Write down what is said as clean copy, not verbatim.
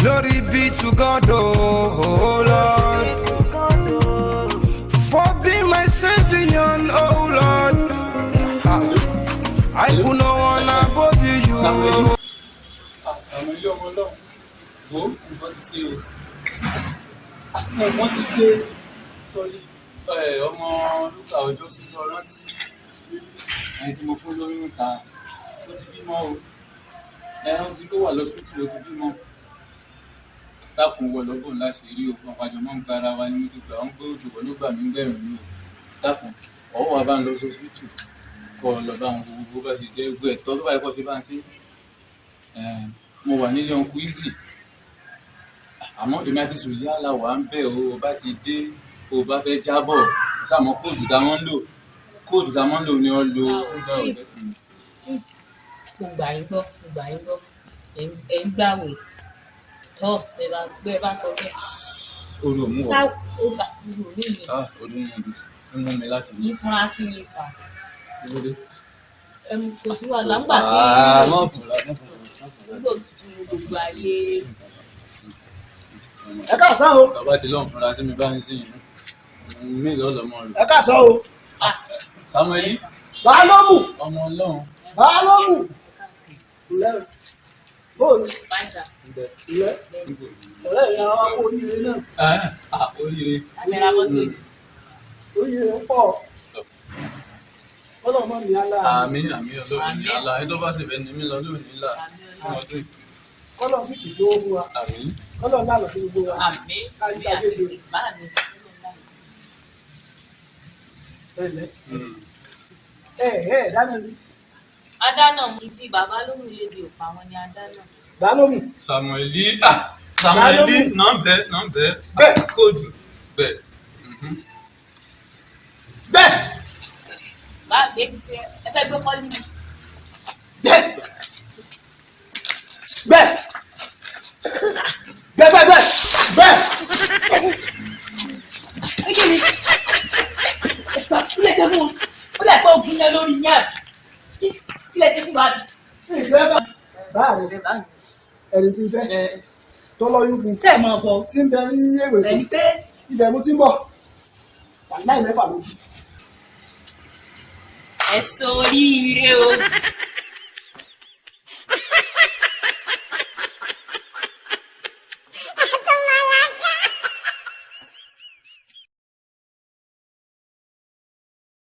Glory be to God, oh Lord, for being my Savior, oh Lord. I put no one above you. Samuel, ọmọ Ọlọ́run, wo nǹkan ti ṣe o. Wọ́n ti ṣe sọ́rí ọmọ Lúkà ọjọ́ sísọ rántí ẹni tí mo fún lóyún ta ó ti bímọ o. Ẹran tí ló wà lọ́sítù ó ti bímọ. Dákun wọ lọ́gbọ̀n láṣẹ rí o fún àpàjọ mọ́ ń gba ara wa ní mo ti gbà ń gbé òjò wọ́n ló gbà mí gbẹ̀rún ní o. Dákun ọwọ́ wa bá ń lọ sọ́sítù kọ́ ọ lọ bá ń wo gbogbo bá ṣe jẹ́ gbogbo ẹ̀tọ́ tó bá yẹ kó ṣe bá ń ṣe. Mo wà nílé ọ̀nkú easy àmọ́ èmi àti sùúrù wà ń bẹ̀ o bá ti dé o bá fẹ́ jábọ̀ sàmọ́ kóòdù tá wọ́n ń lò ni wọ́n lo ọgbà ọ̀gbẹ́. Mo gbà yín gbọ́ ẹ̀ ń gbàwé tọ́ bẹ́ẹ̀ bá sọ bẹ́ẹ̀. Orí òmù wọ̀ sá ó gbà orí òmù mi. Orí mú mi láti ní. Yín fúnra sí yín fà. Kò sí wàhálà ńgbà tí gbogbo ayé. Ẹ káàsán o. Bàbá ti lọ́n fúnra sí mi báyìí sí yìí. Mi lọ́lọ́mọ rẹ̀. Ẹ káàsán o. Samuel. Babalomu. Ọmọ Ọlọ́run. Babalomu. Ilẹ̀ bóòlù. Ilẹ̀ ọ̀rẹ́ ìyá wa kó oríire náà. Oríire. Oríire pọ̀. Ọlọ́mọ mi á láàánú. Àmín Ọlọ́run ní àlá ẹni tó bá sì fẹ́ ni mí lọ lónìí là fún ọdún yìí. Kọ́lọ̀ sì kì í sówó fún wa. Àmín. Kọ́lọ̀ náà lọ sí gbogbo wa. Àmín. Káyọ̀ ká gbèsè. Dáná mi. Adáná mi tí Babalomu lè di òpá wọn ni adáná. Babalomu. Samueli nọ́ọ̀bẹ kóòdù bẹ́ẹ̀. Bẹ́ẹ̀. Bá a gbé ti ṣe ẹ fẹ́ gbé kọ́lí mi. Bẹ́ẹ̀. Bẹ́ẹ̀. Bẹ́ẹ̀. Kí ni? Kílẹ̀ ṣe fún wọn. Ó lè pẹ́ ògùn yẹn lórí yẹn. Kílẹ̀ ṣe fún wa. Ìṣẹ́ báàrẹ̀ ẹni tí ń fẹ́ tọ́lọ́yún fún Tẹ́ ẹ̀ mọ̀ bọ̀. tí ń bẹ ní ewé sí Ẹni pé ibẹ̀ mo ti ń bọ̀ láì mẹ́fà lójú. ẹ sọ oríire o.